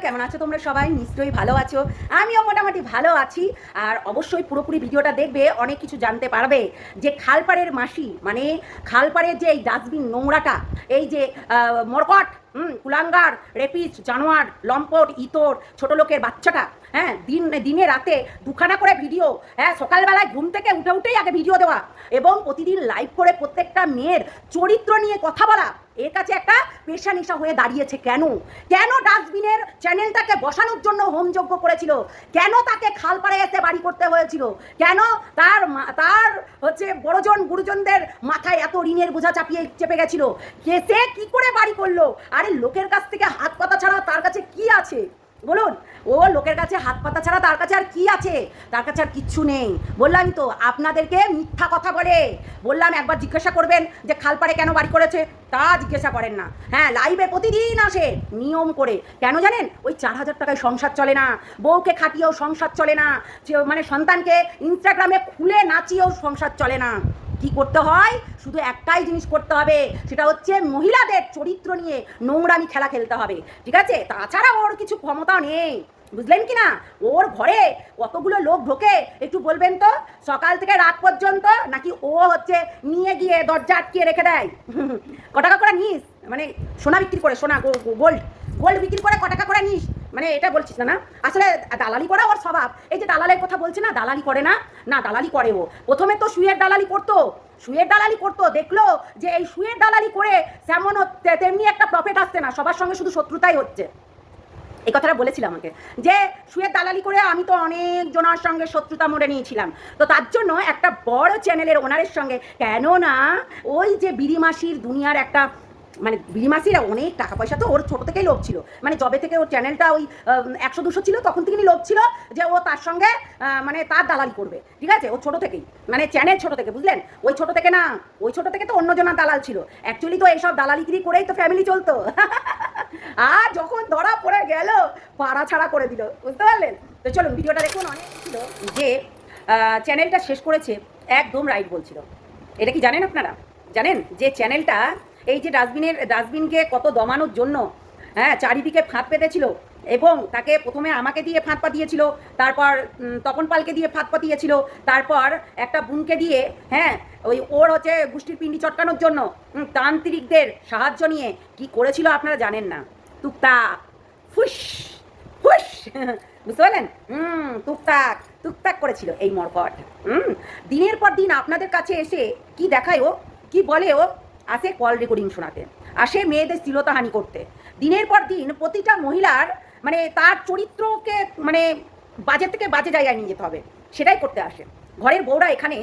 কেমন আছো তোমরা সবাই? নিশ্চয়ই ভালো আছো। আমিও মোটামুটি ভালো আছি। আর অবশ্যই পুরোপুরি ভিডিওটা দেখবে, অনেক কিছু জানতে পারবে যে খালপাড়ের মাসি, মানে খালপাড়ের যে এই ডাস্টবিন নোংরাটা, এই যে মরকট, কুলাঙ্গার, রেপিস্ট, জানোয়ার, লম্পট, ইতর, ছোট লোকের বাচ্চাটা, হ্যাঁ, দিনে রাতে দুখানা করে ভিডিও, হ্যাঁ, সকালবেলায় ঘুম থেকে উঠেই আগে ভিডিও দেওয়া এবং প্রতিদিন লাইভ করে প্রত্যেকটা মেয়ের চরিত্র নিয়ে কথা বলা, এর কাছে একটা পেশা নেশা হয়ে দাঁড়িয়েছে। কেন কেন ডাস্টবিনের চ্যানেলটাকে বসানোর জন্য হোমযজ্ঞ করেছিল? কেন তাকে খালপাড়ে এসে বাড়ি করতে হয়েছিল? কেন তার হচ্ছে বড়জন গুরুজনদের মাথায় এত ঋণের বোঝা চেপে গেছিল? সে কি করে বাড়ি করলো? আরে লোকের কাছ থেকে হাত পাতা ছাড়া তার কাছে কি আছে বলুন? ও লোকের কাছে হাত পাতা ছাড়া তার কাছে আর কি আছে? তার কাছে আর কিচ্ছু নেই। বললাম তো আপনাদেরকে মিথ্যা কথা বলে। বললাম একবার জিজ্ঞাসা করবেন যে খালপাড়ে কেন বাড়ি করেছে, তা জিজ্ঞাসা করেন না। হ্যাঁ, লাইভে প্রতিদিন আসে নিয়ম করে। কেন জানেন? ওই 4,000 টাকায় সংসার চলে না, বউকে খাটিয়েও সংসার চলে না, মানে সন্তানকে ইনস্টাগ্রামে খুলে নাচিয়েও সংসার চলে না। কি করতে হয়? শুধু একটাই জিনিস করতে হবে, সেটা হচ্ছে মহিলাদের চরিত্র নিয়ে নোংরামি খেলা খেলতে হবে, ঠিক আছে? তাছাড়া ওর কিছু ক্ষমতা নেই, বুঝলেন কি না? ওর ঘরে কতগুলো লোক ঢোকে একটু বলবেন তো? সকাল থেকে রাত পর্যন্ত নাকি ও হচ্ছে নিয়ে গিয়ে দরজা আটকিয়ে রেখে দেয়। ক টাকা করে নিস? মানে সোনা বিক্রি করে, সোনা গোল্ড বিক্রি করে ক টাকা করে নিস? মানে এটা বলছিস না? আসলে দালালি করা ওর স্বভাব। এই যে দালালের কথা বলছে না, দালালি করে না, দালালি করে ও। প্রথমে তো শুয়ের দালালি করতো, দেখলো যে এই শুয়ের দালালি করে যেমন তেমনি একটা প্রফিট আসছে না, সবার সঙ্গে শুধু শত্রুতাই হচ্ছে। এই কথাটা বলেছিল আমাকে যে শুয়ের দালালি করে আমি তো অনেক জনের সঙ্গে শত্রুতা মোড়ে নিয়েছিলাম। তো তার জন্য একটা বড় চ্যানেলের ওনারের সঙ্গে, কেননা ওই যে বিড়িমাসির দুনিয়ার একটা, মানে বিড়িমাসিরা অনেক টাকা পয়সা, তো ওর ছোটো থেকেই লোভ ছিল। মানে যবে থেকে ওর চ্যানেলটা ওই 100-200 ছিল, তখন থেকেই লোভ ছিল যে ও তার সঙ্গে মানে তার দালালি করবে, ঠিক আছে? ও ছোটো থেকেই, মানে চ্যানেল ছোটো থেকে, বুঝলেন? ওই ছোটো থেকে না, ওই ছোটো থেকে তো অন্যজনের দালাল ছিল। অ্যাকচুয়ালি তো এইসব দালালিগিরি করেই তো ফ্যামিলি চলতো। আর যখন ধরা পড়ে গেল, পাড়া ছাড়া করে দিল, বুঝতে পারলেন? তো চলুন ভিডিওটা দেখুন। অনেক ছিল যে চ্যানেলটা শেষ করেছে, একদম রাইট বলছিল। এটা কি জানেন আপনারা? জানেন যে চ্যানেলটা এই যে ডাস্টবিনকে কত দমানোর জন্য, হ্যাঁ, চারিদিকে ফাঁদ পেতেছিল এবং তাকে প্রথমে আমাকে দিয়ে ফাঁদ পাতিয়েছিল, তারপর তপন পালকে দিয়ে ফাঁদ পাতিয়েছিল, তারপর একটা বোনকে দিয়ে, হ্যাঁ, ওর হচ্ছে গোষ্ঠীর পিণ্ডি চটকানোর জন্য তান্ত্রিকদের সাহায্য নিয়ে কি করেছিল আপনারা জানেন না? টুকটাক ফুস ফুস, বুঝতে পারলেন? টুকটাক করেছিল এই মরকট। দিনের পর দিন আপনাদের কাছে এসে কি দেখায় ও, কি বলে ও? আসে কল রেকর্ডিং শোনাতে, আসে মেয়েদের শ্লীলতাহানি করতে। দিনের পর দিন প্রতিটা মহিলার মানে তার চরিত্রকে মানে বাজে থেকে বাজে জায়গায় নিয়ে যেতে হবে, সেটাই করতে আসে। ঘরের বউরা এখানে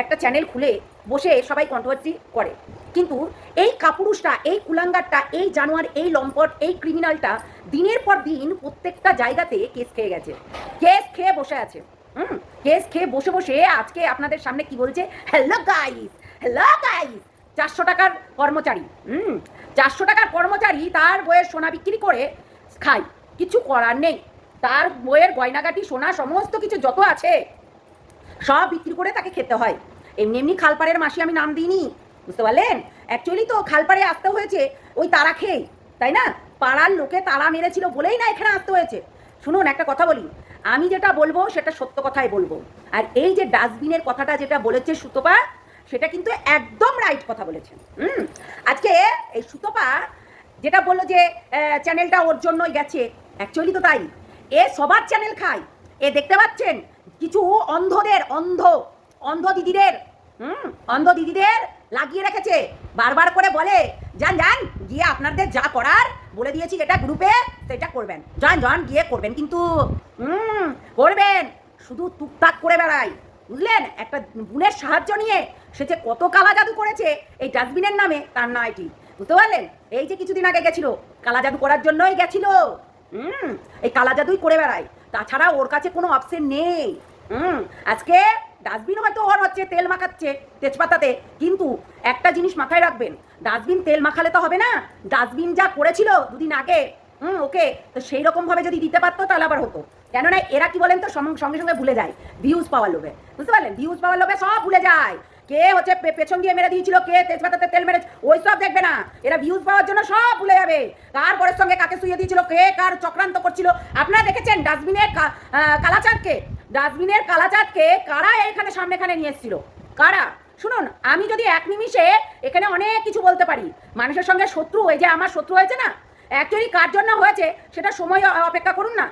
একটা চ্যানেল খুলে বসে সবাই কন্ট্রোভার্সি করে, কিন্তু এই কাপুরুষটা, এই কুলাঙ্গারটা, এই জানোয়ার, এই লম্পট, এই ক্রিমিনালটা দিনের পর দিন প্রত্যেকটা জায়গাতে কেস খেয়ে গেছে, কেস খেয়ে বসে আছে। কেস খেয়ে বসে বসে আজকে আপনাদের সামনে কি বলছে? হ্যালো গাইস, 400 টাকার কর্মচারী, 400 টাকার কর্মচারী তার বইয়ের সোনা বিক্রি করে খায়, কিছু করার নেই। তার বইয়ের গয়নাগাটি, সোনা, সমস্ত কিছু যত আছে সব বিক্রি করে তাকে খেতে হয়। এমনি খালপাড়ের মাসি আমি নাম দিইনি, বুঝতে পারলেন? অ্যাকচুয়ালি তো খালপাড়ে আসতে হয়েছে ওই তারা খেয়ে, তাই না? পাড়ার লোকে তারা মেরেছিল বলেই না এখানে আসতে হয়েছে। শুনুন একটা কথা বলি, আমি যেটা বলবো সেটা সত্য কথাই বলবো। আর এই যে ডাস্টবিনের কথাটা যেটা বলেছে সুতপা, সেটা কিন্তু একদম রাইট কথা বলেছে। আজকে এই সুতপা যেটা বললো যে চ্যানেলটা ওর জন্যই গেছে, অ্যাকচুয়ালি তো তাই। এ সবার চ্যানেল খায়। এ দেখতে পাচ্ছেন কিছু অন্ধ দিদিদের লাগিয়ে রেখেছে, বারবার করে বলে যান গিয়ে আপনাদের যা করার বলে দিয়েছি এটা গ্রুপে, সেটা করবেন, যান গিয়ে করবেন, কিন্তু করবেন শুধু টুকটাক করে বেড়ায়, বুঝলেন? একটা বোনের সাহায্য নিয়ে সে যে কত কালা জাদু করেছে এই ডাস্টবিনের নামে, তার না এটি, বুঝতে পারলেন? এই যে কিছুদিন আগে গেছিল, কালা জাদু করার জন্যই গেছিল। এই কালা জাদুই করে বেড়ায়, তাছাড়া ওর কাছে কোনো অপশন নেই। আজকে ডাস্টবিন হয়তো ওর হচ্ছে তেল মাখাচ্ছে তেজপাতাতে, কিন্তু একটা জিনিস মাথায় রাখবেন, ডাস্টবিন তেল মাখালে তো হবে না। ডাস্টবিন যা করেছিল দুদিন আগে, ওকে, তো সেই রকমভাবে যদি দিতে পারতো তাহলে আবার হতো। কেননা এরা কি বলেন তো, সঙ্গে সঙ্গে ভুলে যায় ভিউজ পাওয়ার লোভে, বুঝতে পারলেন? ভিউজ পাওয়ার লোভে সব ভুলে যায়। কে হচ্ছে পেছন দিয়ে মেরে দিয়েছিল, কে তেজপাতাতে তেল মেরে, ওই সব দেখবে না। এরা ভিউজ পাওয়ার জন্য সব ভুলে যাবে। কার বরের সঙ্গে কাকে শুয়ে দিয়েছিল, কে কার চক্রান্ত করছিল। আপনারা দেখেছেন ডাস্টবিনের কালাচাঁদকে কারা এখানে সামনেখানে নিয়ে এসেছিল, কারা? শুনুন, আমি যদি এক নিমিষে এখানে অনেক কিছু বলতে পারি। মানুষের সঙ্গে শত্রু, এই যে আমার শত্রু হয়েছে না, অ্যাকচুয়ালি কার জন্য হয়েছে সেটা সময় অপেক্ষা করুন না,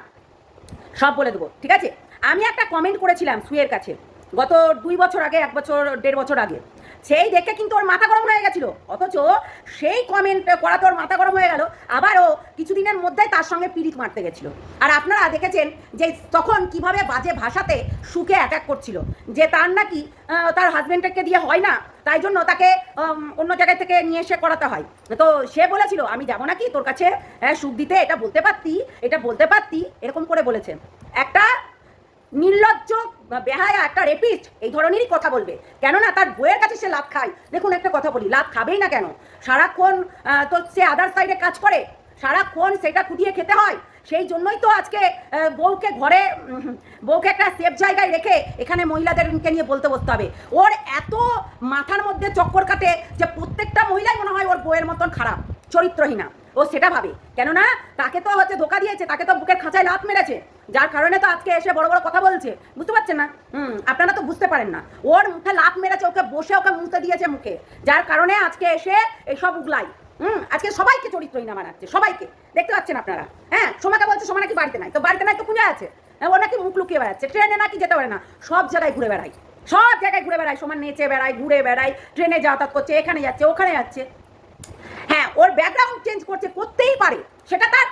সব বলে দেবো, ঠিক আছে? আমি একটা কমেন্ট করেছিলাম সুয়ের কাছে গত 2 বছর আগে, 1 বছর 1.5 বছর আগে। সেই দেখে কিন্তু ওর মাথা গরম হয়ে গেছিলো, অথচ সেই কমেন্ট করাতে ওর মাথা গরম হয়ে গেল, আবারও কিছুদিনের মধ্যেই তার সঙ্গে পিরিত মারতে গেছিলো। আর আপনারা দেখেছেন যে তখন কিভাবে বাজে ভাষাতে সুকে অ্যাটাক করছিল, যে তার নাকি তার হাজব্যান্ডকে দিয়ে হয় না, তাই জন্য তাকে অন্য জায়গায় থেকে নিয়ে এসে করাতে হয়। তো সে বলেছিল আমি যাবো নাকি তোর কাছে সুখ দিতে, এটা বলতে পারতি, এরকম করে বলেছে। একটা নির্লজ্জ বেহায়া, একটা রেপিস্ট এই ধরনেরই কথা বলবে, কেননা তার বইয়ের কাছে সে লাভ খায়। দেখুন একটা কথা বলি, লাভ খাবেই না কেন? সারাক্ষণ তো সে আদার সাইডে কাজ করে, সারাক্ষণ সেটা খুঁটিয়ে খেতে হয়। সেই জন্যই তো আজকে বউকে একটা সেফ জায়গায় রেখে এখানে মহিলাদেরকে নিয়ে বলতে বসতে হবে। ওর এত মাথার মধ্যে চক্কর কাটে যে প্রত্যেকটা মহিলাই মনে হয় ওর বউয়ের মতন খারাপ, চরিত্রহীনা। ও সেটা ভাবে, কেননা তাকে তো হচ্ছে ধোকা দিয়েছে, তাকে তো বুকের খাঁচায় লাথ মেরেছে, যার কারণে তো আজকে এসে বড় বড় কথা বলছে। বুঝতে পারছেন না? আপনারা তো বুঝতে পারেন না। ওর মুখে লাথ মেরেছে, ওকে মুতে দিয়েছে মুখে, যার কারণে আজকে এসে এইসব উগলাই। আজকে সবাইকে চরিত্রহীনা বানাচ্ছে, সবাইকে। দেখতে পাচ্ছেন আপনারা? হ্যাঁ, সোমাকে বলছে সোমা নাকি বাড়িতে নাই, তো বাড়িতে নাই তো কোথায় আছে? ও নাকি মুখ লুকিয়ে বেড়াচ্ছে, ট্রেনে নাকি যেতে পারে না, সব জায়গায় ঘুরে বেড়ায়, সোমা নেচে বেড়ায়, ঘুরে বেড়ায়, ট্রেনে যাতায়াত করছে, এখানে যাচ্ছে ওখানে যাচ্ছে। হ্যাঁ, ওর ব্যাকগ্রাউন্ড চেঞ্জ করতেই পারে, সেটা তার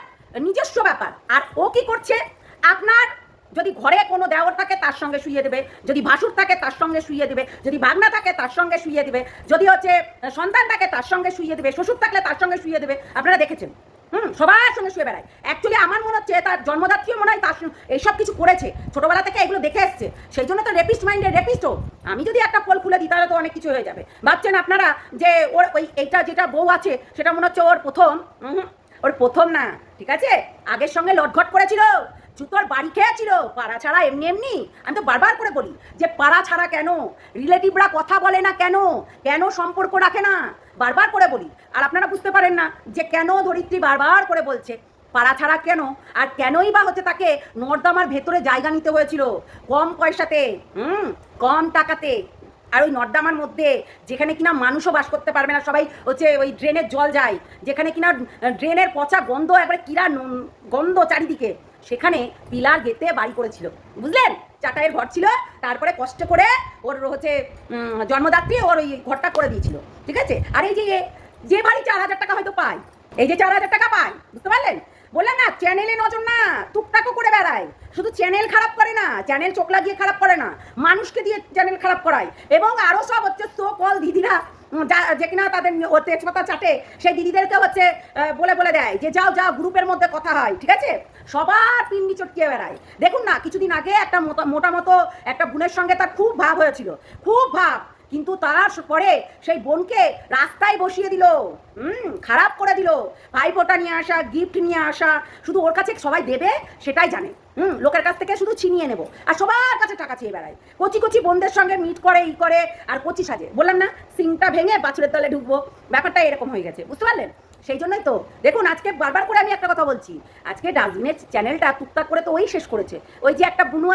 নিজস্ব ব্যাপার। আর ও কি করছে, আপনার যদি ঘরে কোনো দেওর থাকে তার সঙ্গে শুইয়ে দেবে, যদি ভাসুর থাকে তার সঙ্গে শুইয়ে দেবে, যদি ভাগনা থাকে তার সঙ্গে শুইয়ে দেবে, যদি হচ্ছে সন্তান থাকে তার সঙ্গে শুইয়ে দেবে, শ্বশুর থাকলে তার সঙ্গে শুইয়ে দেবে। আপনারা দেখেছেন, সবার সঙ্গে শুয়ে বেড়ায়। অ্যাকচুয়ালি আমার মনে হচ্ছে তার জন্মদাত্রীও মনে হয় তার এইসব কিছু করেছে, ছোটবেলা থেকে এগুলো দেখে এসছে, সেই জন্য তো রেপিস্ট মাইন্ডের রেপিস্টও। আমি যদি একটা ফল খুলে দিই তাহলে তো অনেক কিছু হয়ে যাবে। ভাবছেন আপনারা যে ওর এইটা যেটা বউ আছে সেটা মনে হচ্ছে ওর প্রথম না, ঠিক আছে? আগের সঙ্গে লটঘট করেছিল, জুতোর বাড়ি খেয়েছিল, পাড়া ছাড়া এমনি। আমি তো বারবার করে বলি যে পাড়া ছাড়া কেন রিলেটিভরা কথা বলে না, কেন সম্পর্ক রাখে না, বারবার করে বলি। আর আপনারা বুঝতে পারেন না যে কেন ধরিত্রী বারবার করে বলছে পাড়া ছাড়া কেন, আর কেনই বা হচ্ছে তাকে নর্দমার ভেতরে জায়গা নিতে হয়েছিল কম পয়সাতে, কম টাকাতে। আর ওই নর্দমার মধ্যে যেখানে কিনা মানুষও বাস করতে পারবে না, সবাই হচ্ছে ওই ড্রেনের জল যায়, যেখানে কিনা ড্রেনের পচা গন্ধ, একবারে কিরা গন্ধ চারিদিকে, সেখানে পিলার গেতে বাড়ি করেছিল, বুঝলেন? চাটাইয়ের ঘর ছিল, তারপরে কষ্ট করে ওর হচ্ছে জন্মদাত্রী ওর ওই ঘরটা করে দিয়েছিল, ঠিক আছে? আর এই যে বাড়ি 4,000 টাকা হয়তো পায়, এই যে 4,000 টাকা পায়, বুঝতে পারলেন? বললেন না চ্যানেলে নজর না, টুকটাকও করে বেড়ায়, শুধু চ্যানেল খারাপ করে না, চ্যানেল চোখ লাগিয়ে খারাপ করে না, মানুষকে দিয়ে চ্যানেল খারাপ করায়। এবং আরও সব হচ্ছে সো কল দিদিরা যে কিনা তাদের তেজপাতা চাটে, সেই দিদিদেরকে হচ্ছে বলে দেয় যে যাও গ্রুপের মধ্যে কথা হয়, ঠিক আছে? সবার পিন্ডি চটকিয়ে বেড়ায়। দেখুন না, কিছুদিন আগে একটা মোটা মতো একটা বোনের সঙ্গে তার খুব ভাব হয়েছিল, খুব ভাব, কিন্তু তার পরে সেই বোনকে রাস্তায় বসিয়ে দিল, খারাপ করে দিল। ভাইফোঁটা নিয়ে আসা, গিফট নিয়ে আসা, শুধু ওর কাছে সবাই দেবে সেটাই জানে, লোকের কাছ থেকে শুধু ছিনিয়ে নেবো, আর সবার কাছে টাকা চেয়ে বেড়ায়। কচি বোনদের সঙ্গে মিট করে করে আর কচি সাজে। বললাম না, সিংটা ভেঙে বাছুরের তলে ঢুকবো, ব্যাপারটা এরকম হয়ে গেছে, বুঝতে পারলেন? সেই জন্যই তো দেখুন, আজকে বারবার করে আমি একটা কথা বলছি, আজকে ডাস্টবিনের চ্যানেলটা টুকটাক করে তো ওই শেষ করেছে। ওই যে একটা বুনু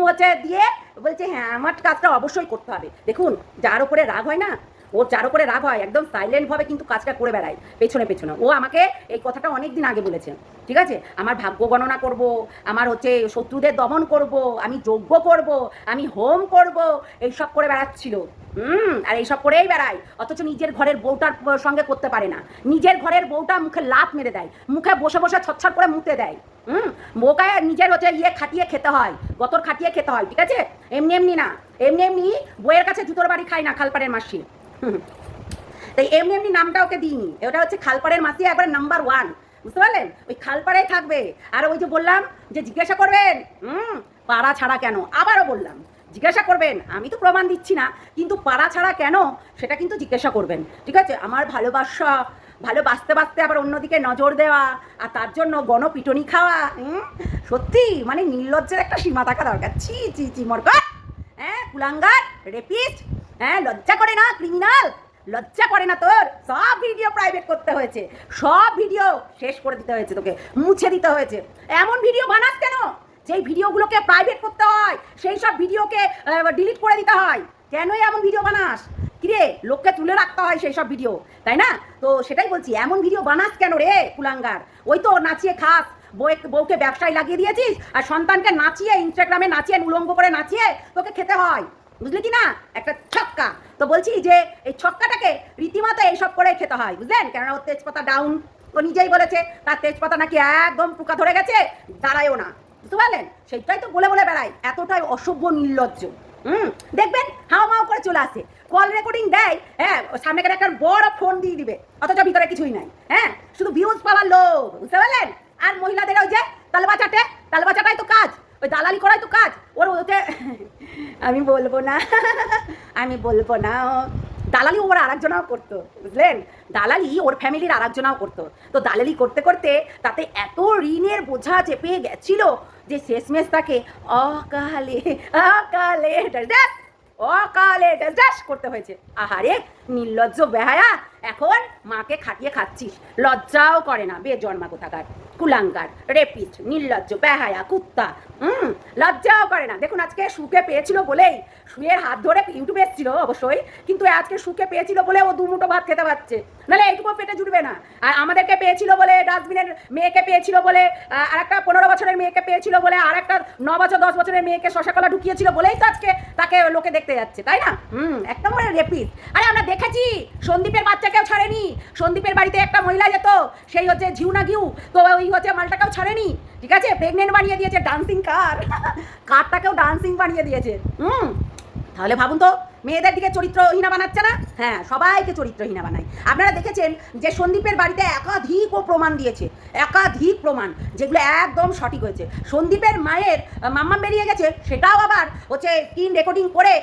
হচ্ছে দিয়ে বলছে হ্যাঁ আমার কাজটা অবশ্যই করতে হবে। দেখুন, যার উপরে রাগ হয় না, ওর যার উপরে রাগ হয় একদম সাইলেন্টভাবে কিন্তু কাজটা করে বেড়ায় পেছনে। ও আমাকে এই কথাটা অনেক দিন আগে বলেছে, ঠিক আছে? আমার ভাগ্য গণনা করব, আমার হচ্ছে শত্রুদের দমন করব, আমি যজ্ঞ করব, আমি হোম করব, এইসব করে বেড়াচ্ছিল। আর এইসব করেই বেড়ায়, অথচ নিজের ঘরের বউটার সঙ্গে করতে পারে না। নিজের ঘরের বউটা মুখে লাত মেরে দেয়, মুখে বসে ছচ্ছর করে মুতে দেয়। বোকায় নিজের হচ্ছে খাটিয়ে খেতে হয়, গতর খাটিয়ে খেতে হয়, ঠিক আছে? এমনি না, এমনি বইয়ের কাছে জুতোর বাড়ি খায় না খালপাড়ের মাসি। তাই এমনি নামটা ওকে দিইনি, ওটা হচ্ছে খালপাড়ের মাসি, একবার নাম্বার 1, বুঝতে পারলেন? ওই খালপাড়ায় থাকবে। আর ওই যে বললাম যে জিজ্ঞাসা করবেন পাড়া ছাড়া কেন, আবারও বললাম জিজ্ঞাসা করবেন, আমি তো প্রমাণ দিচ্ছি না, কিন্তু পাড়া ছাড়া কেন সেটা কিন্তু জিজ্ঞাসা করবেন, ঠিক আছে? আমার ভালোবাসতে আবার অন্যদিকে নজর দেওয়া, আর তার জন্য গণপিটনি খাওয়া, সত্যি মানে নির্লজ্জের একটা সীমা থাকা দরকার। ছি মরকা, হ্যাঁ, কুলাঙ্গার, রেপিস্ট, হ্যাঁ, লজ্জা করে না ক্রিমিনাল? লজ্জা করে না তোর? সব ভিডিও প্রাইভেট করতে হয়েছে, সব ভিডিও শেষ করে দিতে হয়েছে, তোকে মুছে দিতে হয়েছে। এমন ভিডিও বানাস কেন যেই ভিডিওগুলোকে প্রাইভেট করতে হয়, সেই সব ভিডিওকে ডিলিট করে দিতে হয়? কেনই এমন ভিডিও বানাস? কিরে, লোককে তুলে রাখতে হয় সেই সব ভিডিও, তাই না? তো সেটাই বলছি, এমন ভিডিও বানাস কেন রে কুলাঙ্গার? ওই তো নাচিয়ে খাস, বউকে ব্যবসায় লাগিয়ে দিয়েছিস, আর সন্তানকে নাচিয়ে ইনস্টাগ্রামে নাচিয়ে উলঙ্গ করে নাচিয়ে তোকে খেতে হয়, বুঝলি কি না? একটা ছক্কা। তো বলছি যে এই ছক্কাটাকে রীতিমতো এইসব করে খেতে হয়, বুঝলেন? কেননা ওর তেজপাতা ডাউন, ও নিজেই বলেছে তার তেজপাতা নাকি একদম পোকা ধরে গেছে, দাঁড়ায়ও না, বুঝতে পারলেন? সেইটাই তো বলে বলে বেড়ায়, এতটাই অসভ্য নির্লজ্জ। দেখবেন হাও মাও করে চলে আসে, কল রেকর্ডিং দেয়, হ্যাঁ, সামনে একটা বড় ফোন দিয়ে দিবে, অথচ ভিতরে কিছুই নাই, হ্যাঁ, শুধু ভিউজ পাওয়ার লোভ, বুঝতে পারলেন? আর মহিলাদের ওই যে তালবাচাটাই তো কাজ, ওই দালালি করাই তো কাজ ওর। ওতে আমি বলবো না, আমি বলবো না, দালালি ওর আরেকজনাও করতো, বুঝলেন? দালালি ওর ফ্যামিলির আরেকজনাও করতো। তো দালালি করতে করতে তাতে এত ঋণের বোঝা চেপে গেছিল যে শেষমেশ তাকে অকালে অকালে অকালে ডাস করতে হয়েছে। আহারে নির্লজ্জ বেহায়া, এখন মাকে খাটিয়ে খাচ্ছিস, লজ্জাও করে না, বেজন্মা কোথাকার কুলাঙ্গার, রেপিস্ট, নির্লজ্জ বেহায়া কুত্তা। লজ্জাও করে না। দেখুন আজকে সুখে পেয়েছিল বলেই, সুয়ের হাত ধরে ইউটিউবে এসেছিল অবশ্যই, কিন্তু আজকে সুখে পেয়েছিল বলে ও দুমুটো ভাত খেতে পারছে, নাহলে এইটুকু পেটে জুড়বে না। আর আমাদেরকে পেয়েছিল বলে, ডাস্টবিনের মেয়েকে পেয়েছিল বলে, আর একটা 15 বছরের মেয়েকে পেয়েছিল বলে, আর একটা 9 বছর 10 বছরের মেয়েকে শশাকলা ঢুকিয়েছিল বলেই তো আজকে তাকে লোকে দেখতে যাচ্ছে, তাই না? একদম রেপিস্ট। আরে আমরা দেখেছি সন্দীপের বাচ্চাকেও ছাড়েনি, সন্দীপের বাড়িতে একটা মহিলা যেত, সেই হচ্ছে ঝিউনা ঘিউ, তো ওই হচ্ছে মালটাকেও ছাড়েনি, ঠিক আছে? প্রেগনেন্ট বানিয়ে দিয়েছে, ডান্সিং কারটাকেও ডান্সিং বানিয়ে দিয়েছে। তাহলে ভাবুন তো, মেয়েদের দিকে চরিত্রহীনা বানাচ্ছে না? হ্যাঁ, সবাইকে চরিত্রহীনা বানায়। আপনারা দেখেছেন যে সন্দীপের বাড়িতে একাধিক ও প্রমাণ দিয়েছে, একাধিক প্রমাণ, যেগুলো একদম সঠিক হয়েছে। সন্দীপের মায়ের মাম্মা বেরিয়ে গেছে, সেটাও আবার হচ্ছে স্ক্রিন রেকর্ডিং করে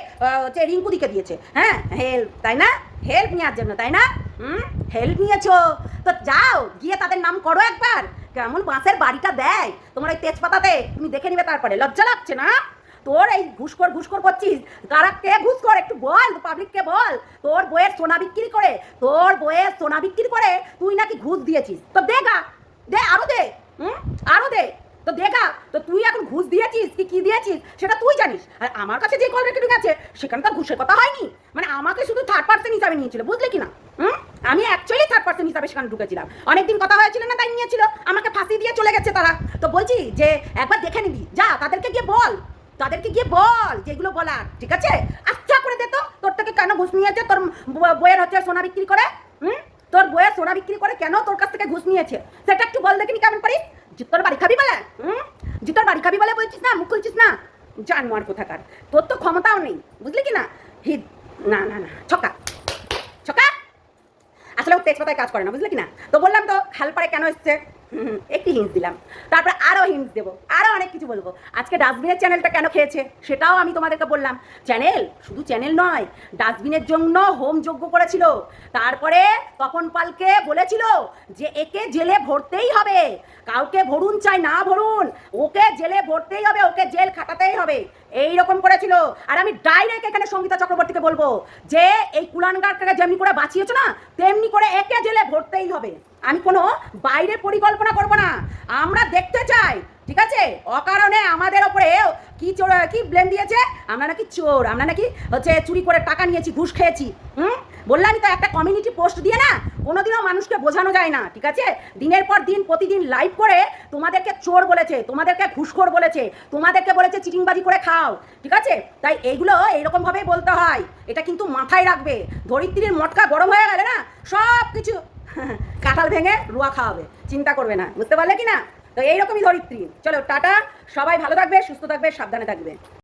হচ্ছে রিঙ্কুদিকে দিয়েছে, হ্যাঁ, হেল্প, তাই না? হেল্প নেওয়ার জন্য, তাই না? হেল্প নিয়েছো তো যাও গিয়ে তাদের নাম করো একবার, কেমন বাঁশের বাড়িটা দেয় তোমার ওই তেজপাতাতে, তুমি দেখে নিবে তারপরে। লজ্জা লাগছে না তোর? এই ঘুষখোর করছিস, কারা কে ঘুষখোর একটু বল, পাবলিককে বল। তোর বইয়ের সোনা বিক্রি করে, তোর বইয়ের সোনা বিক্রি করে তুই নাকি ঘুষ দিয়েছিস, তো দেখা দে, আরো দে, আরো দে, তো দেখা। তো তুই এখন ঘুষ দিয়েছিস কি দিয়েছিস সেটা তুই জানিস। আর আমার কাছে যে কল রেকর্ডিং আছে সেখানে তো ঘুষের কথা হয়নি, মানে আমাকে শুধু থার্ড পার্সন হিসাবে নিয়েছিল, বুঝলি কি না? আমি অ্যাকচুয়ালি থার্ড পার্সন হিসাবে সেখানে ঢুকেছিলাম, অনেকদিন কথা হয়েছিল না, তাই নিয়েছিল, আমাকে ফাঁসি দিয়ে চলে গেছে তারা। তো বলছি যে একবার দেখে নিবি, যা তাদেরকে গিয়ে বল, যেগুলো বলার, ঠিক আছে? আচ্ছা করে দে তো, তোর থেকে কেন ঘুষ নিয়েছে, তোর বইয়ের হচ্ছে সোনা বিক্রি করে, তোর বইয়ের সোনা বিক্রি করে কেন তোর কাছ থেকে ঘুষ নিয়েছে সেটা একটু বল দেখিনি, কেমন পারিস? জুতোর বাড়ি খাবি বলে, জুতোর বাড়ি খাবি বলে বলছিস না, মুখ খুলছিস না, জানোয়ার কোথাকার, তোর তো ক্ষমতাও নেই, বুঝলি কি না? না না না, ছক্কা আসলে ও তেজপাতায় কাজ করে না, বুঝলে কি না? তো বললাম তো খালপাড়ে কেন এসছে, একটি হিন্টস দিলাম, তারপরে আরও হিন্টস দেবো, আরও অনেক কিছু বলবো। আজকে ডাস্টবিনের চ্যানেলটা কেন খেয়েছে সেটাও আমি তোমাদেরকে বললাম। চ্যানেল, শুধু চ্যানেল নয়, ডাস্টবিনের জন্য হোম যজ্ঞ করেছিল, তারপরে তপন পালকে বলেছিল যে একে জেলে ভরতেই হবে, কাউকে ভরুন চাই না ভরুন, ওকে জেলে ভরতেই হবে, ওকে জেল খাটাতেই হবে, এই রকম করেছিল। আর আমি ডাইরেক্ট এখানে সঙ্গীতা চক্রবর্তীকে বলবো যে এই কুলাঙ্গারটাকে যেমনি করে বাঁচিয়েছো না, তেমনি করে একে জেলে ভরতেই হবে। আমি কোনো বাইরে পরিকল্পনা করব না, আমরা দেখতে চাই, ঠিক আছে? অকারণে আমাদের ওপরে কি ব্লেম দিয়েছে, আমরা নাকি চোর, আমরা নাকি হচ্ছে চুরি করে টাকা নিয়েছি, ঘুষ খেয়েছি। বললামই তো, একটা কমিউনিটি পোস্ট দিয়ে না কোনোদিনও মানুষকে বোঝানো যায় না, ঠিক আছে? দিনের পর দিন প্রতিদিন লাইভ করে তোমাদেরকে চোর বলেছে, তোমাদেরকে ঘুষখোর বলেছে, তোমাদেরকে বলেছে চিটিংবাজি করে খাও, ঠিক আছে? তাই এইগুলো এইরকমভাবেই বলতে হয়, এটা কিন্তু মাথায় রাখবে। ধরিত্রীর মটকা গরম হয়ে গেলে না সব কিছু কাঁঠাল ভেঙে রুয়া খাওয়াবে, চিন্তা করবে না, বুঝতে পারলে কি না? তো এইরকমই ধরিত্রী। চলো টাটা, সবাই ভালো থাকবে, সুস্থ থাকবে, সাবধানে থাকবে।